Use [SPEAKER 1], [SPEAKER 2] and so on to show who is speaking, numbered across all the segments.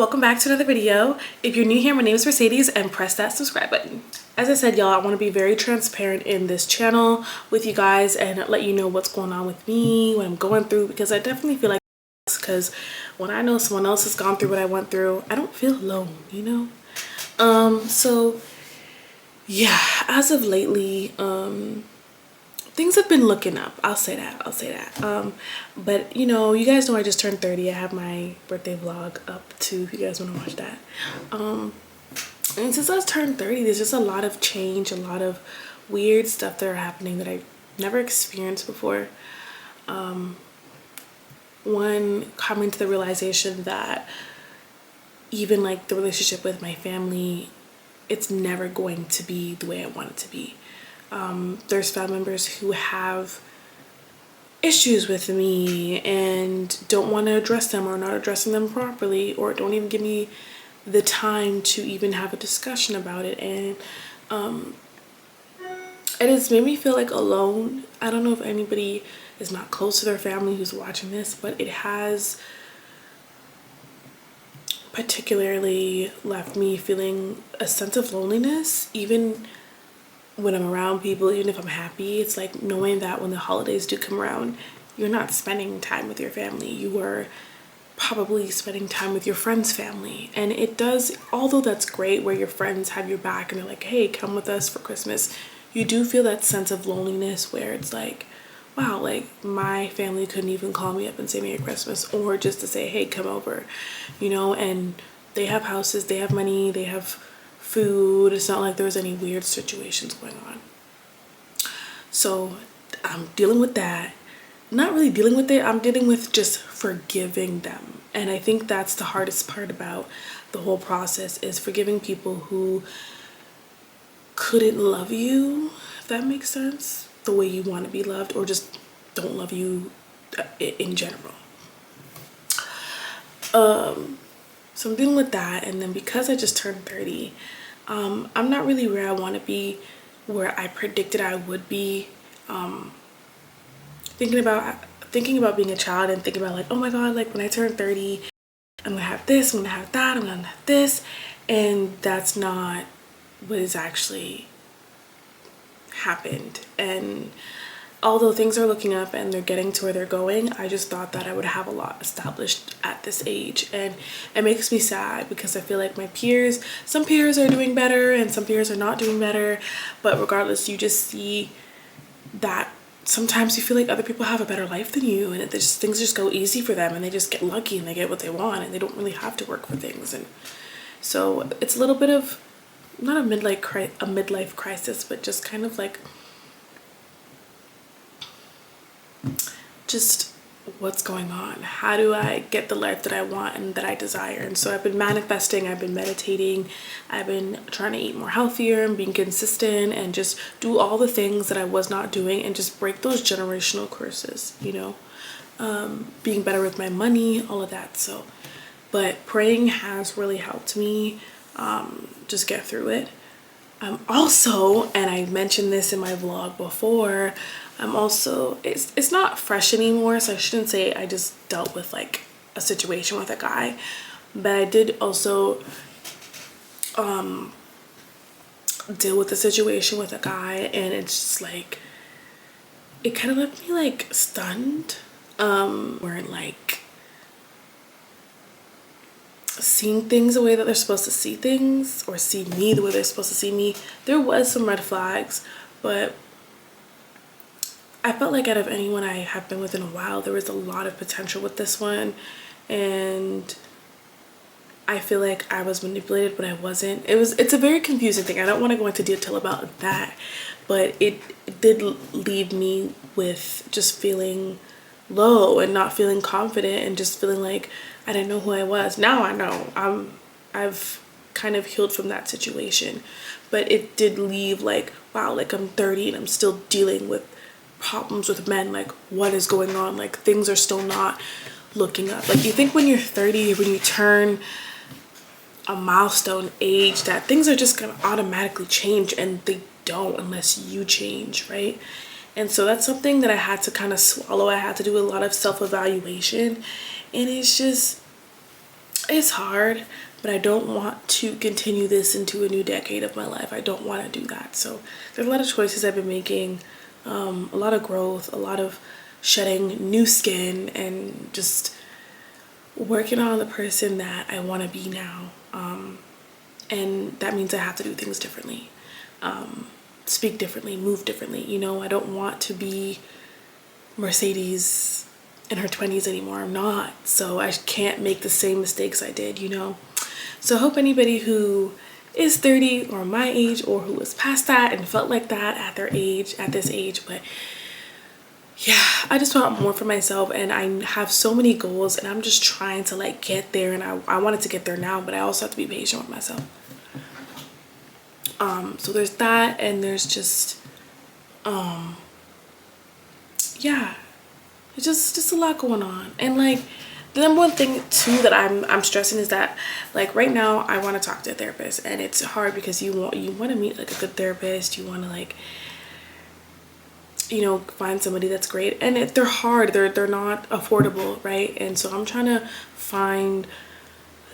[SPEAKER 1] welcome back to another video. If you're new here, my name is Mercedes and press that subscribe button. As I said, y'all, I want to be very transparent in this channel with you guys and let you know what's going on with me, what I'm going through, because I definitely feel like because when I know someone else has gone through what I went through, I don't feel alone, you know? So yeah, as of lately, things have been looking up. I'll say that. But you know, you guys know I just turned 30. I have my birthday vlog up too if you guys want to watch that. And since I turned 30, there's just a lot of change, a lot of weird stuff that are happening that I've never experienced before. One, coming to the realization that even like the relationship with my family, it's never going to be the way I want it to be. There's family members who have issues with me and don't want to address them, or not addressing them properly, or don't even give me the time to even have a discussion about it. And it has made me feel like alone. I don't know if anybody is not close to their family who's watching this, but it has particularly left me feeling a sense of loneliness, even when I'm around people, even if I'm happy. It's like knowing that when the holidays do come around, you're not spending time with your family. You are probably spending time with your friend's family. And it does, although that's great where your friends have your back and they're like, hey, come with us for Christmas, you do feel that sense of loneliness where it's like, wow, like my family couldn't even call me up and say Merry Christmas, or just to say, hey, come over, you know. And they have houses, they have money, they have food. It's not like there's any weird situations going on. So I'm dealing with that. Not really dealing with it, I'm dealing with just forgiving them. And I think that's the hardest part about the whole process, is forgiving people who couldn't love you, if that makes sense, the way you want to be loved, or just don't love you in general. So I'm dealing with that. And then because I just turned 30, I'm not really where I want to be, where I predicted I would be. Thinking about being a child and thinking about like, oh my god, like when I turn 30, I'm gonna have this, I'm gonna have that, I'm gonna have this. And that's not what has actually happened. And although things are looking up and they're getting to where they're going, I just thought that I would have a lot established at this age. And it makes me sad because I feel like my peers, some peers are doing better and some peers are not doing better. But regardless, you just see that sometimes you feel like other people have a better life than you, and things just go easy for them and they just get lucky and they get what they want and they don't really have to work for things. And so it's a little bit of, not a midlife crisis, but just kind of like just what's going on. How do I get the life that I want and that I desire? And so I've been manifesting, I've been meditating, I've been trying to eat more healthier and being consistent and just do all the things that I was not doing and just break those generational curses, you know, being better with my money, all of that. So, but praying has really helped me just get through it. Also, and I mentioned this in my vlog before, I'm also, it's not fresh anymore, so I shouldn't say I just dealt with like a situation with a guy, but I did also deal with a situation with a guy, and it's just like, it kind of left me like stunned, weren't like seeing things the way that they're supposed to see things, or see me the way they're supposed to see me. There was some red flags, but I felt like out of anyone I have been with in a while, there was a lot of potential with this one. And I feel like I was manipulated, but I wasn't. It's a very confusing thing. I don't want to go into detail about that, but it did leave me with just feeling low and not feeling confident and just feeling like I didn't know who I was. Now I know. I've kind of healed from that situation, but it did leave like, wow, like I'm 30 and I'm still dealing with problems with men. Like, what is going on? Like, things are still not looking up. Like, you think when you're 30, when you turn a milestone age, that things are just gonna automatically change, and they don't unless you change, right? And so that's something that I had to kind of swallow. I had to do a lot of self-evaluation, and it's just, it's hard, but I don't want to continue this into a new decade of my life. I don't want to do that. So there's a lot of choices I've been making, a lot of growth, a lot of shedding new skin, and just working on the person that I want to be now. And that means I have to do things differently, speak differently, move differently. You know, I don't want to be Mercedes in her 20s anymore. I'm not. So I can't make the same mistakes I did, you know. So I hope anybody who is 30 or my age, or who was past that and felt like that at their age, at this age, but yeah, I just want more for myself, and I have so many goals, and I'm just trying to like get there, and I wanted to get there now, but I also have to be patient with myself. So there's that, and there's just yeah, it's just a lot going on. And like the number one thing too that I'm stressing is that like right now I want to talk to a therapist, and it's hard because you want to meet like a good therapist. You want to like, you know, find somebody that's great, and they're hard, they're not affordable, right? And so I'm trying to find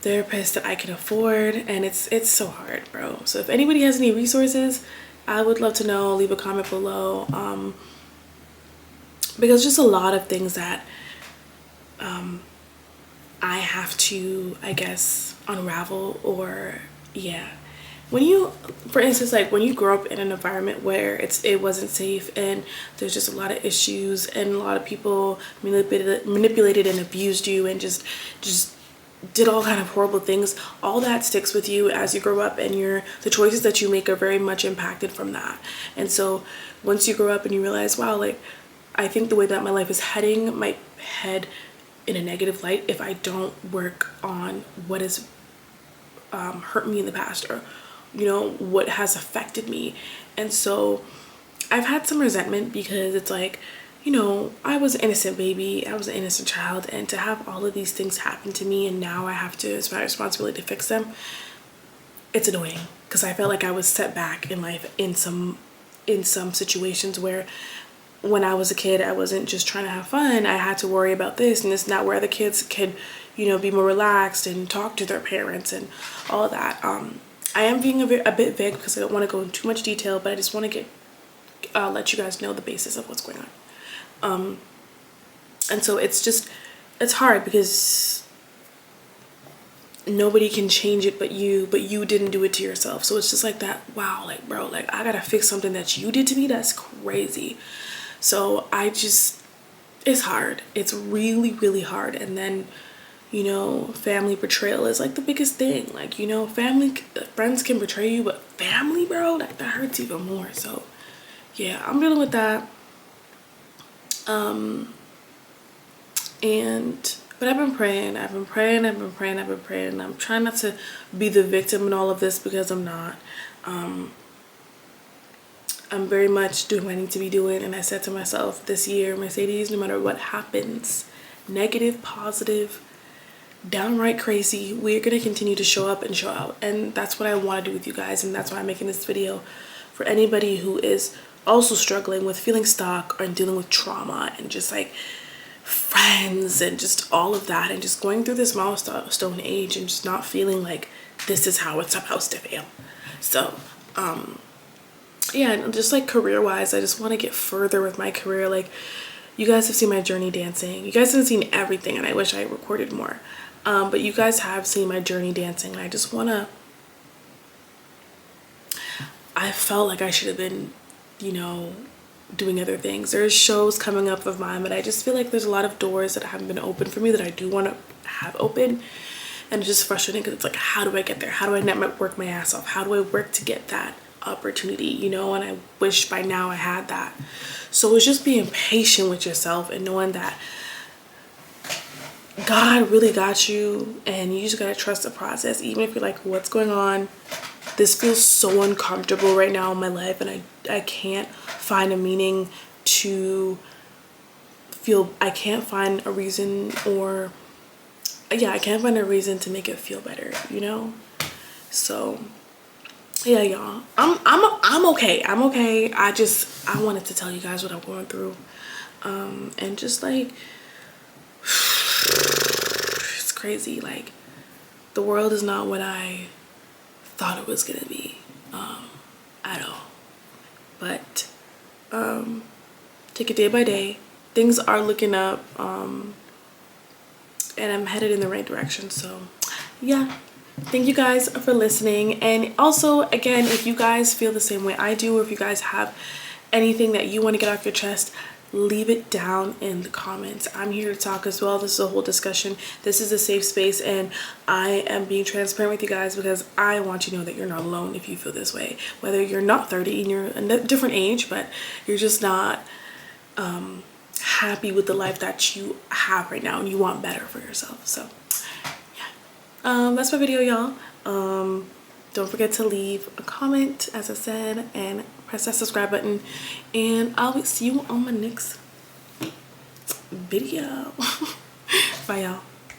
[SPEAKER 1] therapists that I can afford, and it's so hard, bro. So if anybody has any resources, I would love to know. Leave a comment below, because just a lot of things that I have to, I guess, unravel. Or yeah, when you, for instance, like when you grow up in an environment where it wasn't safe, and there's just a lot of issues, and a lot of people manipulated and abused you, and just did all kind of horrible things, all that sticks with you as you grow up, and the choices that you make are very much impacted from that. And so once you grow up and you realize, wow, like I think the way that my life is heading might head in a negative light if I don't work on what has hurt me in the past, or you know, what has affected me. And so I've had some resentment, because it's like, you know, I was an innocent baby, I was an innocent child, and to have all of these things happen to me, and now I have to, it's my responsibility to fix them, it's annoying, because I felt like I was set back in life in some situations where when I was a kid, I wasn't just trying to have fun. I had to worry about this and this and that, where other kids could, you know, be more relaxed and talk to their parents and all of that. I am being a bit vague because I don't want to go into too much detail, but I just want to let you guys know the basis of what's going on. And so it's hard because nobody can change it but you didn't do it to yourself. So it's just like that, wow, like bro, like I gotta fix something that you did to me. That's crazy. So it's hard. It's really, really hard. And then, you know, family betrayal is like the biggest thing. Like, you know, friends can betray you, but family, bro, that hurts even more. So yeah, I'm dealing with that. But I've been praying. And I'm trying not to be the victim in all of this, because I'm not. I'm very much doing what I need to be doing. And I said to myself this year, Mercedes, no matter what happens, negative, positive, downright crazy, we're going to continue to show up and show out. And that's what I want to do with you guys. And that's why I'm making this video, for anybody who is also struggling with feeling stuck or dealing with trauma and just like friends and just all of that, and just going through this milestone age and just not feeling like this is how it's supposed to feel. So, yeah, and just like career wise, I just want to get further with my career. Like, you guys have seen my journey dancing. You guys haven't seen everything, and I wish I recorded more. But you guys have seen my journey dancing, and I just want to, I felt like I should have been, you know, doing other things. There's shows coming up of mine, but I just feel like there's a lot of doors that haven't been open for me that I do want to have open. And it's just frustrating, because it's like, how do I get there? How do I network my ass off? How do I work to get that opportunity, you know? And I wish by now I had that. So it's just being patient with yourself and knowing that God really got you, and you just gotta trust the process. Even if you're like, what's going on? This feels so uncomfortable right now in my life, and I can't find a meaning to feel, I can't find a reason, or yeah, I can't find a reason to make it feel better, you know? So yeah, y'all, I'm okay. I'm okay. I wanted to tell you guys what I'm going through. And just like, it's crazy. Like, the world is not what I thought it was gonna be at all. But take it day by day. Things are looking up, and I'm headed in the right direction. So yeah, thank you guys for listening. And also, again, if you guys feel the same way I do, or if you guys have anything that you want to get off your chest, leave it down in the comments. I'm here to talk as well. This is a whole discussion. This is a safe space, and I am being transparent with you guys because I want you to know that you're not alone if you feel this way. Whether you're not 30 and you're a different age, but you're just not happy with the life that you have right now and you want better for yourself. So yeah, that's my video, y'all. Don't forget to leave a comment, as I said, and press that subscribe button, and I'll see you on my next video. Bye, y'all.